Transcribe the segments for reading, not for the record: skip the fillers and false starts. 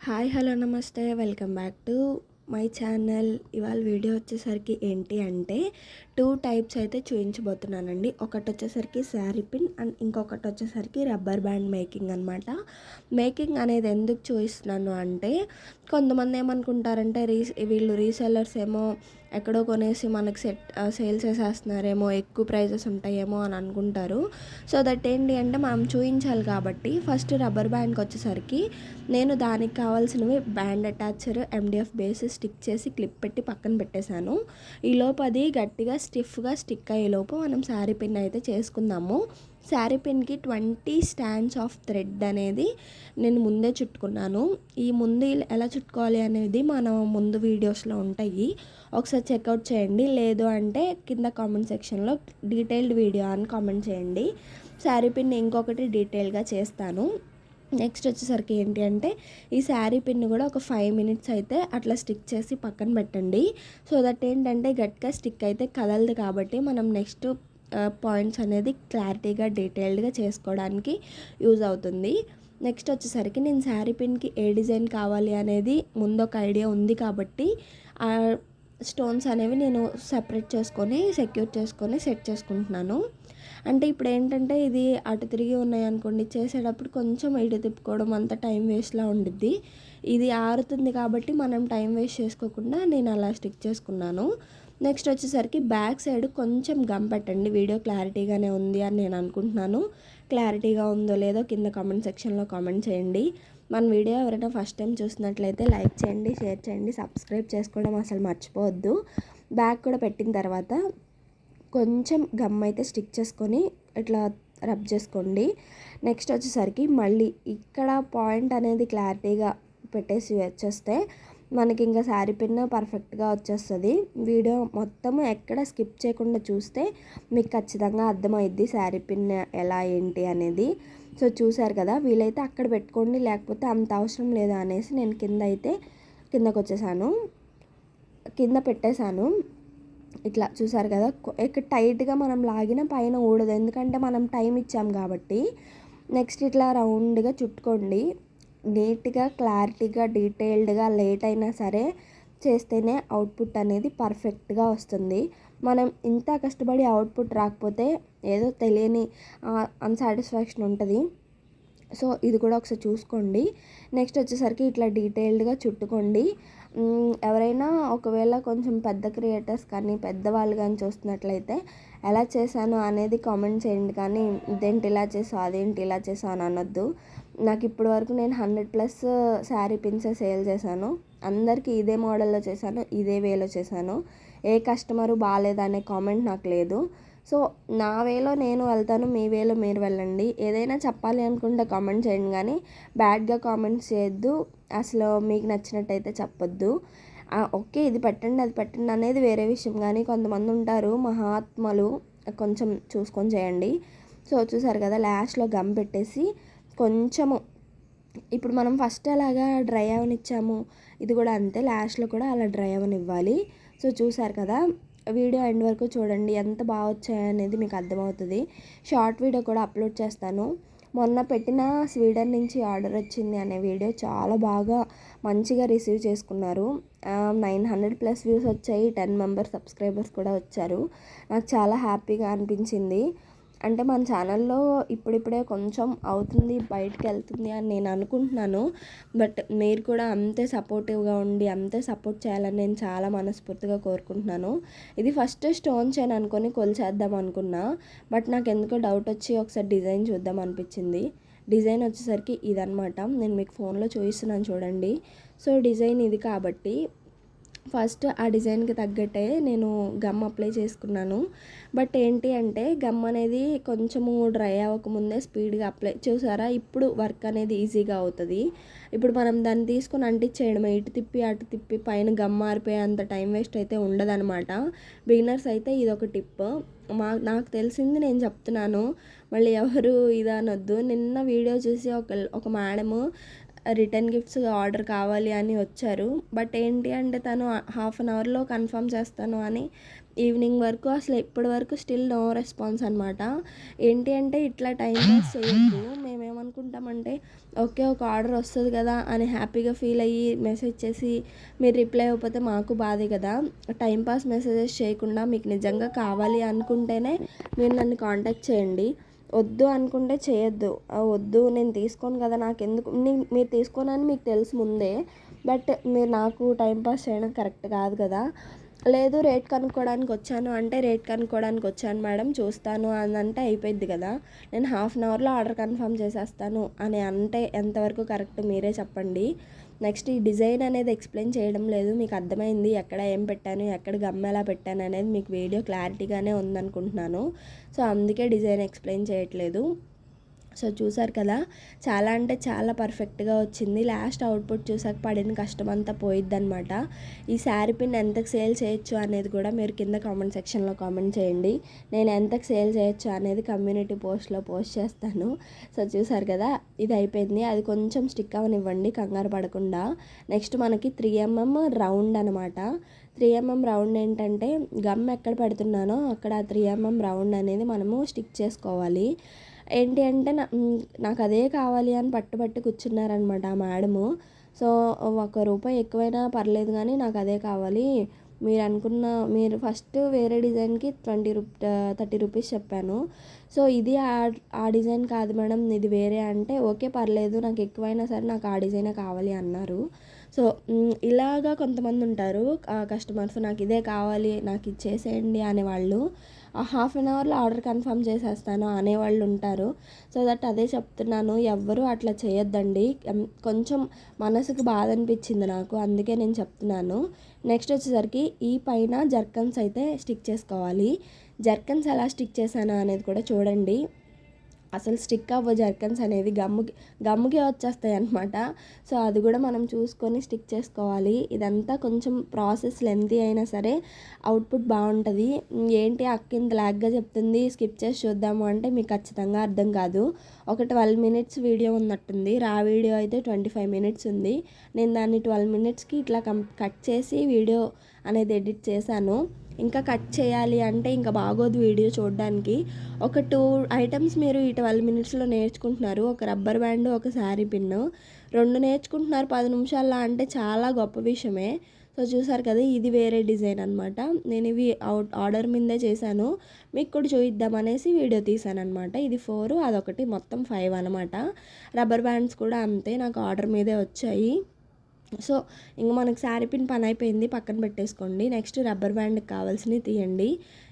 Hi hello నమస్తే welcome back to my channel. ఇవాళ video వచ్చేసరికి ఏంటి అంటే 2 టైప్స్ అయితే చూపించబోతున్నానండి. ఒకటి వచ్చేసరికి శారీ పిన్ అండ్ ఇంకొకటి వచ్చేసరికి రబ్బర్ బ్యాండ్ మేకింగ్ అనమాట. మేకింగ్ అనేది ఎందుకు చూపిస్తున్నాను అంటే కొంతమంది ఏమనుకుంటారంటే వీళ్ళు రీసెల్లర్స్ ఏమో ఎక్కడో కొనేసి మనకి సేల్ చేసేస్తున్నారేమో, ఎక్కువ ప్రైజెస్ ఉంటాయేమో అని అనుకుంటారు. సో దట్ ఏంటి అంటే మనం చూపించాలి కాబట్టి ఫస్ట్ రబ్బర్ బ్యాండ్కి వచ్చేసరికి నేను దానికి కావాల్సినవి బ్యాండ్ అటాచర్, MDF బేస్ స్టిక్ చేసి క్లిప్ పెట్టి పక్కన పెట్టేశాను. ఈలోపు అది గట్టిగా స్టిఫ్గా స్టిక్ అయ్యేలోపు మనం శారీ పిన్ అయితే చేసుకుందాము. శారీ పిన్కి 20 స్టాండ్స్ ఆఫ్ థ్రెడ్ అనేది నేను ముందే చుట్టుకున్నాను. ఈ ముందు ఎలా చుట్టుకోవాలి అనేది మనం ముందు వీడియోస్లో ఉంటాయి, ఒకసారి చెక్అవుట్ చేయండి. లేదు అంటే కింద కామెంట్ సెక్షన్లో డీటెయిల్డ్ వీడియో అని కామెంట్ చేయండి. శారీ పిన్ ఇంకొకటి డీటెయిల్గా చేస్తాను. నెక్స్ట్ వచ్చేసరికి ఏంటి అంటే ఈ శారీ పిన్ కూడా ఒక 5 మినిట్స్ అయితే అట్లా స్టిక్ చేసి పక్కన పెట్టండి. సో దట్ ఏంటంటే గట్టిగా స్టిక్ అయితే కదలదు కాబట్టి మనం నెక్స్ట్ పాయింట్స్ అనేది క్లారిటీగా డీటెయిల్డ్గా చేసుకోవడానికి యూజ్ అవుతుంది. నెక్స్ట్ వచ్చేసరికి నేను శారీ పిన్కి ఏ డిజైన్ కావాలి అనేది ముందు ఒక ఐడియా ఉంది కాబట్టి ఆ స్టోన్స్ అనేవి నేను సెపరేట్ చేసుకొని సెక్యూర్ చేసుకొని సెట్ చేసుకుంటున్నాను. అంటే ఇప్పుడు ఏంటంటే ఇది అటు తిరిగి ఉన్నాయి అనుకోండి, చేసేటప్పుడు కొంచెం ఇటు తిప్పుకోవడం అంత టైం వేస్ట్లా ఉండిద్ది. ఇది ఆరుతుంది కాబట్టి మనం టైం వేస్ట్ చేసుకోకుండా నేను అలా స్టిక్ చేసుకున్నాను. నెక్స్ట్ వచ్చేసరికి బ్యాక్ సైడ్ కొంచెం గమ్ పెట్టండి. వీడియో క్లారిటీగానే ఉంది అని నేను అనుకుంటున్నాను. క్లారిటీగా ఉందో లేదో కింద కామెంట్ సెక్షన్లో కామెంట్ చేయండి. మన వీడియో ఎవరైనా ఫస్ట్ టైం చూసినట్లయితే లైక్ చేయండి, షేర్ చేయండి, సబ్స్క్రైబ్ చేసుకోవడం అసలు మర్చిపోవద్దు. బ్యాక్ కూడా పెట్టిన తర్వాత కొంచెం గమ్ అయితే స్టిక్ చేసుకొని ఇట్లా రబ్ చేసుకోండి. నెక్స్ట్ వచ్చేసరికి మళ్ళీ ఇక్కడ పాయింట్ అనేది క్లారిటీగా పెట్టేసి వచ్చేస్తే మనకి ఇంకా శారీ పిన్ పర్ఫెక్ట్గా వచ్చేస్తుంది. వీడియో మొత్తం ఎక్కడ స్కిప్ చేయకుండా చూస్తే మీకు ఖచ్చితంగా అర్థమైద్ది శారీ పిన్ ఎలా ఏంటి అనేది. సో చూసారు కదా, వీలైతే అక్కడ పెట్టుకోండి, లేకపోతే అంత అవసరం లేదా అనేసి నేను కిందకు వచ్చేసాను, కింద పెట్టేశాను. ఇట్లా చూసారు కదా, ఇక్కడ టైట్గా మనం లాగిన పైన ఊడదు, ఎందుకంటే మనం టైం ఇచ్చాం కాబట్టి. నెక్స్ట్ ఇట్లా రౌండ్గా చుట్టుకోండి. నీట్గా క్లారిటీగా డీటెయిల్డ్గా లేట్ అయినా సరే చేస్తేనే అవుట్పుట్ అనేది పర్ఫెక్ట్గా వస్తుంది. మనం ఇంత కష్టపడి అవుట్పుట్ రాకపోతే ఏదో తెలియని అన్సాటిస్ఫాక్షన్ ఉంటుంది. సో ఇది కూడా ఒకసారి చూసుకోండి. నెక్స్ట్ వచ్చేసరికి ఇట్లా డీటెయిల్డ్గా చుట్టుకోండి. ఎవరైనా ఒకవేళ కొంచెం పెద్ద క్రియేటర్స్ కానీ పెద్దవాళ్ళు కానీ చూస్తున్నట్లయితే ఎలా చేశాను అనేది కామెంట్ చేయండి. కానీ ఇదేంటి ఇలా చేసావు, అదేంటి ఇలా చేసావు అని అనొద్దు. నాకు ఇప్పటి వరకు నేను 100+ శారీ పిన్స్ సేల్ చేశాను. అందరికీ ఇదే మోడల్లో చేశాను, ఇదే వేలో చేశాను. ఏ కస్టమరు బాగాలేదనే కామెంట్ నాకు లేదు. సో నా వేలో నేను వెళ్తాను, మీ వేలో మీరు వెళ్ళండి. ఏదైనా చెప్పాలి అనుకుంటే కామెంట్ చేయండి, కానీ బ్యాడ్గా కామెంట్స్ చేయొద్దు. అసలు మీకు నచ్చినట్టయితే చెప్పొద్దు. ఓకే ఇది పెట్టండి అది పెట్టండి అనేది వేరే విషయం, కానీ కొంతమంది ఉంటారు మహాత్మలు, కొంచెం చూసుకొని చేయండి. సో చూసారు కదా, లాస్ట్లో గమ్ పెట్టేసి కొంచెము ఇప్పుడు మనం ఫస్ట్ అలాగా డ్రై అవనిచ్చాము, ఇది కూడా అంతే, లాస్ట్లో కూడా అలా డ్రై అవనివ్వాలి. సో చూసారు కదా, వీడియో ఎండ్ వరకు చూడండి, ఎంత బాగా వచ్చాయనేది మీకు అర్థమవుతుంది. షార్ట్ వీడియో కూడా అప్లోడ్ చేస్తాను. మొన్న పెట్టిన స్వీడన్ నుంచి ఆర్డర్ వచ్చింది అనే వీడియో చాలా బాగా మంచిగా రిసీవ్ చేసుకున్నారు. 900+ వ్యూస్ వచ్చాయి, 10 మెంబర్స్ సబ్స్క్రైబర్స్ కూడా వచ్చారు. నాకు చాలా హ్యాపీగా అనిపించింది. అంటే మన ఛానల్లో ఇప్పుడిప్పుడే కొంచెం అవుతుంది, బయటకు వెళ్తుంది అని నేను అనుకుంటున్నాను. బట్ మీరు కూడా అంతే సపోర్టివ్గా ఉండి అంతే సపోర్ట్ చేయాలని నేను చాలా మనస్ఫూర్తిగా కోరుకుంటున్నాను. ఇది ఫస్ట్ స్టోన్ చైన్ అనుకొని కొలిచేద్దాం అనుకున్నా, బట్ నాకు ఎందుకో డౌట్ వచ్చి ఒకసారి డిజైన్ చూద్దాం అనిపించింది. డిజైన్ వచ్చేసరికి ఇదనమాట, నేను మీకు ఫోన్లో చూపిస్తున్నాను చూడండి. సో డిజైన్ ఇది కాబట్టి ఫస్ట్ ఆ డిజైన్కి తగ్గట్టే నేను గమ్ అప్లై చేసుకున్నాను. బట్ ఏంటి అంటే గమ్ అనేది కొంచెము డ్రై అవ్వకముందే స్పీడ్గా అప్లై చూసారా, ఇప్పుడు వర్క్ అనేది ఈజీగా అవుతుంది. ఇప్పుడు మనం దాన్ని తీసుకొని అంటించేయడమే, ఇటు తిప్పి అటు తిప్పి పైన గమ్ మారిపోయే అంత టైం వేస్ట్ అయితే ఉండదన్నమాట. బిగినర్స్ అయితే ఇదొక టిప్. నాకు తెలిసింది నేను చెప్తున్నాను, మళ్ళీ ఎవరు ఇదనొద్దు. నిన్న వీడియో చూసి ఒక మేడము రిటర్న్ గిఫ్ట్స్ ఆర్డర్ కావాలి అని వచ్చారు. బట్ ఏంటి అంటే తను 1/2 అవర్లో కన్ఫర్మ్ చేస్తాను అని ఈవినింగ్ వరకు అసలు ఇప్పటి వరకు స్టిల్ నో రెస్పాన్స్ అనమాట. ఏంటి అంటే ఇట్లా టైం పాస్ చేయొద్దు. మేమేమనుకుంటామంటే ఓకే ఒక ఆర్డర్ వస్తుంది కదా అని హ్యాపీగా ఫీల్ అయ్యి మెసేజ్ చేసి మీరు రిప్లై ఇవ్వకపోతే మాకు బాధే కదా. టైం పాస్ మెసేజెస్ చేయకుండా మీకు నిజంగా కావాలి అనుకుంటేనే మీరు నన్ను కాంటాక్ట్ చేయండి. వద్దు అనుకుంటే చేయొద్దు. వద్దు నేను తీసుకోను కదా నాకెందుకు మీరు తీసుకోనని మీకు తెలుసు ముందే. బట్ మీరు నాకు టైం పాస్ చేయడం కరెక్ట్ కాదు కదా. లేదు రేట్ కనుక్కోవడానికి వచ్చాను అంటే రేట్ కనుక్కోవడానికి వచ్చాను మేడం చూస్తాను అని అంటే అయిపోయింది కదా. నేను హాఫ్ అన్ అవర్లో ఆర్డర్ కన్ఫర్మ్ చేసేస్తాను అని అంటే ఎంతవరకు కరెక్ట్ మీరే చెప్పండి. నెక్స్ట్ ఈ డిజైన్ అనేది ఎక్స్ప్లెయిన్ చేయడం లేదు, మీకు అర్థమైంది ఎక్కడ ఏం పెట్టాను ఎక్కడ గమ్ ఎలా పెట్టాను అనేది మీకు వీడియో క్లారిటీగానే ఉందనుకుంటున్నాను. సో అందుకే డిజైన్ ఎక్స్ప్లెయిన్ చేయట్లేదు. సో చూసారు కదా, చాలా అంటే చాలా పర్ఫెక్ట్గా వచ్చింది. లాస్ట్ అవుట్పుట్ చూసాక పడిన కష్టం అంతా పోయిద్దనమాట. ఈ శారీ పిన్ ఎంతకు సేల్ చేయొచ్చు అనేది కూడా మీరు కింద కామెంట్ సెక్షన్లో కామెంట్ చేయండి. నేను ఎంతకు సేల్ చేయొచ్చు అనేది కమ్యూనిటీ పోస్ట్లో పోస్ట్ చేస్తాను. సో చూసారు కదా, ఇది అయిపోయింది. అది కొంచెం స్టిక్ అవనివ్వండి కంగారు పడకుండా. నెక్స్ట్ మనకి 3mm రౌండ్ అనమాట. 3mm రౌండ్ ఏంటంటే గమ్ ఎక్కడ పెడుతున్నానో అక్కడ 3mm రౌండ్ అనేది మనము స్టిక్ చేసుకోవాలి. ఏంటి అంటే నాకు అదే కావాలి అని పట్టుబట్టి కూర్చున్నారనమాట ఆ మేడము. సో ₹1 ఎక్కువైనా పర్లేదు కానీ నాకు అదే కావాలి, మీరు ఫస్ట్ వేరే డిజైన్కి 30 రూపీస్ చెప్పాను. సో ఇది ఆ డిజైన్ కాదు మేడం ఇది వేరే అంటే ఓకే పర్లేదు నాకు ఎక్కువైనా సరే నాకు ఆ డిజైనే కావాలి అన్నారు. సో ఇలాగా కొంతమంది ఉంటారు కస్టమర్స్, నాకు ఇదే కావాలి నాకు ఇచ్చేసేయండి అనేవాళ్ళు. హాఫ్ అన్ అవర్లో ఆర్డర్ కన్ఫర్మ్ చేసేస్తాను అనేవాళ్ళు ఉంటారు. సో దట్ అదే చెప్తున్నాను, ఎవ్వరూ అట్లా చేయొద్దండి. కొంచెం మనసుకు బాధ అనిపించింది నాకు, అందుకే నేను చెప్తున్నాను. నెక్స్ట్ వచ్చేసరికి ఈ పైన జర్కన్స్ అయితే స్టిక్ చేసుకోవాలి. జర్కన్స్ ఎలా స్టిక్ చేశాను అనేది కూడా చూడండి. అసలు స్టిక్ అవ్వ జర్కన్స్ అనేవి గమ్ముకే వచ్చేస్తాయి అనమాట. సో అది కూడా మనం చూసుకొని స్టిక్ చేసుకోవాలి. ఇదంతా కొంచెం ప్రాసెస్ లెంతీ అయినా సరే అవుట్పుట్ బాగుంటుంది. ఏంటి అక్క ఇంత లాగ్గా చెప్తుంది స్కిప్ చేసి చూద్దాము అంటే మీకు ఖచ్చితంగా అర్థం కాదు. ఒక 12 minutes వీడియో ఉన్నట్టుంది, రా వీడియో అయితే 25 minutes ఉంది. నేను దాన్ని 12 minutesకి ఇట్లా కట్ చేసి వీడియో అనేది ఎడిట్ చేశాను. ఇంకా కట్ చేయాలి అంటే ఇంకా బాగోదు వీడియో చూడడానికి. ఒక 2 items మీరు ఈ 12 minutesలో నేర్చుకుంటున్నారు. ఒక రబ్బర్ బ్యాండ్ ఒక శారీ పిన్ 2 నేర్చుకుంటున్నారు 10 నిమిషాల్లో అంటే చాలా గొప్ప విషయమే. సో చూసారు కదా, ఇది వేరే డిజైన్ అనమాట. నేను ఇవి ఆర్డర్ మీదే చేశాను, మీకు కూడా చూపిద్దాం అనేసి వీడియో తీసాను అనమాట. ఇది 4 అదొకటి మొత్తం 5 అనమాట. రబ్బర్ బ్యాండ్స్ కూడా అంతే నాకు ఆర్డర్ మీదే వచ్చాయి. సో ఇంక మనకు శారీ పిన్ పని అయిపోయింది, పక్కన పెట్టేసుకోండి. నెక్స్ట్ రబ్బర్ బ్యాండ్కి కావాల్సినవి తీయండి.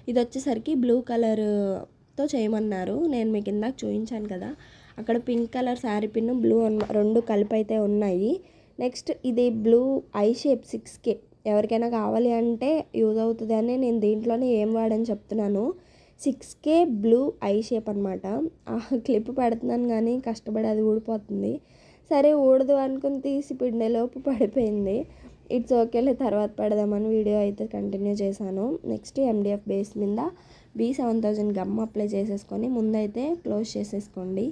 ఇది వచ్చేసరికి బ్లూ కలర్తో చేయమన్నారు. నేను మీకు ఇందాక చూపించాను కదా, అక్కడ pink colour sari pin blue 2 కలిపి అయితే ఉన్నాయి. నెక్స్ట్ ఇది బ్లూ ఐ షేప్ 6K ఎవరికైనా కావాలి అంటే యూజ్ అవుతుంది అని నేను దీంట్లోనే ఏం వాడని చెప్తున్నాను. 6K బ్లూ ఐ షేప్ అనమాట. క్లిప్ పెడుతున్నాను కానీ కష్టపడి అది ఊడిపోతుంది. సరే ఊడదు అనుకుని తీసి పిండేలోపు పడిపోయింది. ఇట్స్ ఓకేలే తర్వాత పెడదామని వీడియో అయితే కంటిన్యూ చేశాను. నెక్స్ట్ MDF బేస్ మీద B7000 గమ్ అప్లై చేసేసుకొని ముందైతే క్లోజ్ చేసేసుకోండి.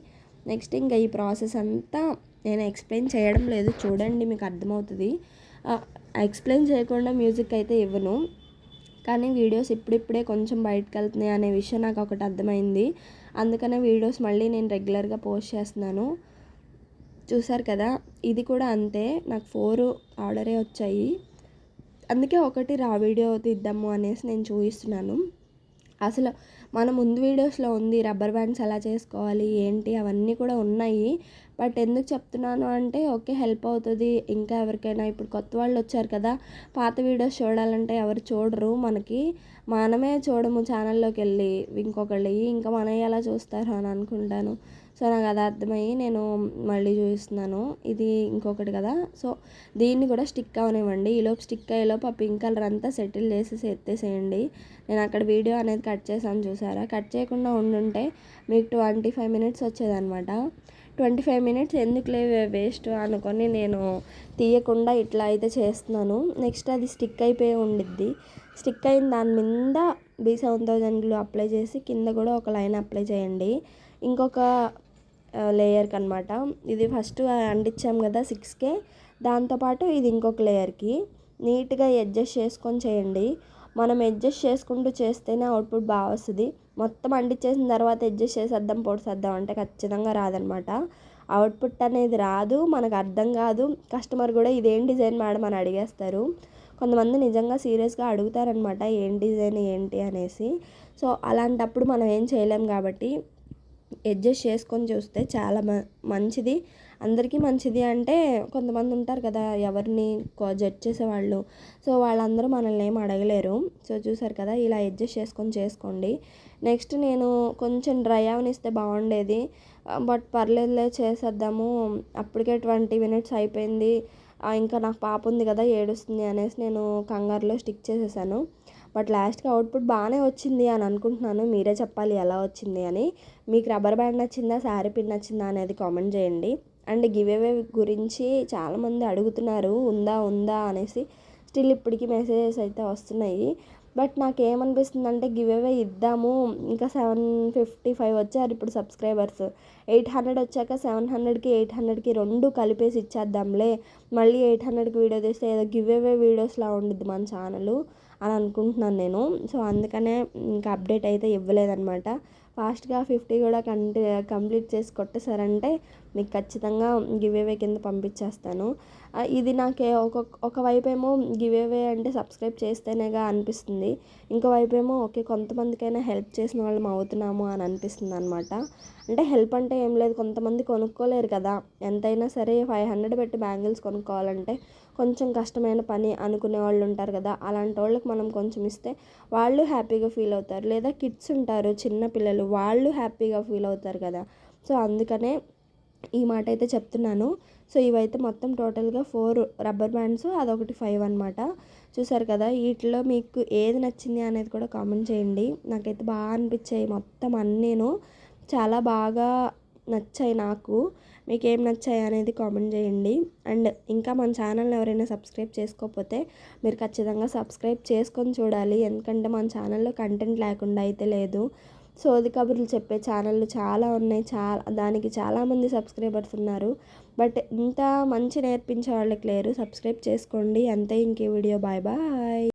నెక్స్ట్ ఇంకా ఈ ప్రాసెస్ అంతా నేను ఎక్స్ప్లెయిన్ చేయడం లేదు, చూడండి మీకు అర్థమవుతుంది. ఎక్స్ప్లెయిన్ చేయకుండా మ్యూజిక్ అయితే ఇవ్వను, కానీ వీడియోస్ ఇప్పుడిప్పుడే కొంచెం బయటకు వెళ్తున్నాయి అనే విషయం నాకు ఒకటి అర్థమైంది. అందుకనే వీడియోస్ మళ్ళీ నేను రెగ్యులర్గా పోస్ట్ చేస్తున్నాను. చూసారు కదా, ఇది కూడా అంతే, నాకు 4 ఆర్డరే వచ్చాయి. అందుకే ఒకటి రా వీడియో తీద్దాము అనేసి నేను చూపిస్తున్నాను. అసలు మన ముందు వీడియోస్లో ఉంది రబ్బర్ బ్యాండ్స్ ఎలా చేసుకోవాలి ఏంటి అవన్నీ కూడా ఉన్నాయి. బట్ ఎందుకు చెప్తున్నాను అంటే ఓకే హెల్ప్ అవుతుంది ఇంకా ఎవరికైనా. ఇప్పుడు కొత్త వాళ్ళు వచ్చారు కదా, పాత వీడియోస్ చూడాలంటే ఎవరు చూడరు, మనమే చూడము ఛానల్లోకి వెళ్ళి ఇంకొకళ్ళు, ఇంకా మనవి ఎలా చూస్తారు అని అనుకుంటాను. సో నాకు అది అర్థమయ్యి నేను మళ్ళీ చూపిస్తున్నాను. ఇది ఇంకొకటి కదా, సో దీన్ని కూడా స్టిక్ అవనివ్వండి. ఈలోపు స్టిక్ అయ్యేలోపు ఆ పింక్ కలర్ అంతా సెటిల్ చేసేసి ఎత్తేసేయండి. నేను అక్కడ వీడియో అనేది కట్ చేశాను చూసారా, కట్ చేయకుండా ఉండుంటే మీకు 25 minutes వచ్చేదనమాట. 25 minutes ఎందుకులే వేస్ట్ అనుకొని నేను తీయకుండా ఇట్లా అయితే చేస్తున్నాను. నెక్స్ట్ అది స్టిక్ అయిపోయి ఉండిద్ది. స్టిక్ అయిన దాని మీద B7000 గ్లూ అప్లై చేసి కింద కూడా ఒక లైన్ అప్లై చేయండి ఇంకొక లేయర్కి అనమాట. ఇది ఫస్ట్ అంటించాం కదా 6K, దాంతోపాటు ఇది ఇంకొక లేయర్కి నీట్గా అడ్జస్ట్ చేసుకొని చేయండి. మనం అడ్జస్ట్ చేసుకుంటూ చేస్తేనే అవుట్పుట్ బాగా వస్తుంది. మొత్తం అంటించేసిన తర్వాత అడ్జస్ట్ చేసేద్దాం పొడిసేద్దాం అంటే ఖచ్చితంగా రాదనమాట. అవుట్పుట్ అనేది రాదు, మనకు అర్థం కాదు. కస్టమర్ కూడా ఇదేం డిజైన్ మేడం అని అడిగేస్తారు. కొంతమంది నిజంగా సీరియస్గా అడుగుతారనమాట ఏం డిజైన్ ఏంటి అనేసి. సో అలాంటప్పుడు మనం ఏం చేయలేం కాబట్టి అడ్జస్ట్ చేసుకొని చూస్తే చాలా మంచిది. అందరికీ మంచిది అంటే కొంతమంది ఉంటారు కదా ఎవరిని జడ్జ్ చేసేవాళ్ళు. సో వాళ్ళందరూ మనల్ని ఏం అడగలేరు. సో చూసారు కదా, ఇలా అడ్జస్ట్ చేసుకొని చేసుకోండి. నెక్స్ట్ నేను కొంచెం డ్రై అవనిస్తే బాగుండేది, బట్ పర్లేదులే చేసేద్దాము, అప్పటికే 20 minutes అయిపోయింది, ఇంకా నాకు పాప ఉంది కదా ఏడుస్తుంది అనేసి నేను కంగారులో స్టిక్ చేసేసాను. బట్ లాస్ట్కి అవుట్పుట్ బాగానే వచ్చింది అని అనుకుంటున్నాను. మీరే చెప్పాలి ఎలా వచ్చింది అని. మీకు రబ్బర్ బ్యాండ్ నచ్చిందా, శారీ పిన్ నచ్చిందా అనేది కామెంట్ చేయండి. అండ్ గివ్ అవే గురించి చాలామంది అడుగుతున్నారు ఉందా ఉందా అనేసి. స్టిల్ ఇప్పటికీ మెసేజెస్ అయితే వస్తున్నాయి. బట్ నాకేమనిపిస్తుందంటే గివ్ అవే ఇద్దాము, ఇంకా 755 వచ్చారు ఇప్పుడు సబ్స్క్రైబర్స్. 800 వచ్చాక 700కి 800కి రెండు కలిపేసి ఇచ్చేద్దాంలే, మళ్ళీ 800కి వీడియో తీస్తే ఏదో గివ్ అవే వీడియోస్లా ఉండిద్ది మన ఛానల్ అని అనుకుంటున్నాను నేను. సో అందుకనే ఇంకా అప్డేట్ అయితే ఇవ్వలేదన్నమాట. ఫాస్ట్గా 50 కూడా కంప్లీట్ చేసి కొట్టేశారంటే మీకు ఖచ్చితంగా గివ్ అవే కింద పంపించేస్తాను. ఇది నాకే ఒకవైపు ఏమో గివ్ అవే అంటే సబ్స్క్రైబ్ చేస్తేనేగా అనిపిస్తుంది, ఇంకోవైపు ఏమో ఓకే కొంతమందికైనా హెల్ప్ చేసిన వాళ్ళం అవుతున్నాము అని అనిపిస్తుంది అనమాట. అంటే హెల్ప్ అంటే ఏం లేదు, కొంతమంది కొనుక్కోలేరు కదా, ఎంతైనా సరే 500 పెట్టి బ్యాంగిల్స్ కొనుక్కోవాలంటే కొంచెం కష్టమైన పని అనుకునే వాళ్ళు ఉంటారు కదా, అలాంటి వాళ్ళకి మనం కొంచెం ఇస్తే వాళ్ళు హ్యాపీగా ఫీల్ అవుతారు. లేదా కిడ్స్ ఉంటారు చిన్న పిల్లలు, వాళ్ళు హ్యాపీగా ఫీల్ అవుతారు కదా. సో అందుకనే ఈ మాట అయితే చెప్తున్నాను. సో ఇవైతే మొత్తం టోటల్గా 4 రబ్బర్ బ్యాండ్స్, అదొకటి 5 అనమాట. చూసారు కదా, వీటిలో మీకు ఏది నచ్చింది అనేది కూడా కామెంట్ చేయండి. నాకైతే బాగా అనిపించాయి మొత్తం అన్నీను, చాలా బాగా నచ్చాయి నాకు. మీకు ఏం నచ్చాయి అనేది కామెంట్ చేయండి. అండ్ ఇంకా మన ఛానల్ని ఎవరైనా సబ్స్క్రైబ్ చేసుకోకపోతే మీరు ఖచ్చితంగా సబ్స్క్రైబ్ చేసుకొని చూడాలి, ఎందుకంటే మన ఛానల్లో కంటెంట్ లేకుండా అయితే లేదు. సోది కబుర్లు చెప్పే ఛానళ్ళు చాలా ఉన్నాయి, దానికి చాలామంది సబ్స్క్రైబర్స్ ఉన్నారు. బట్ ఇంత మంచి నేర్పించే వాళ్ళకి లేరు. సబ్స్క్రైబ్ చేసుకోండి అంతే. ఇంకే వీడియో. Bye bye.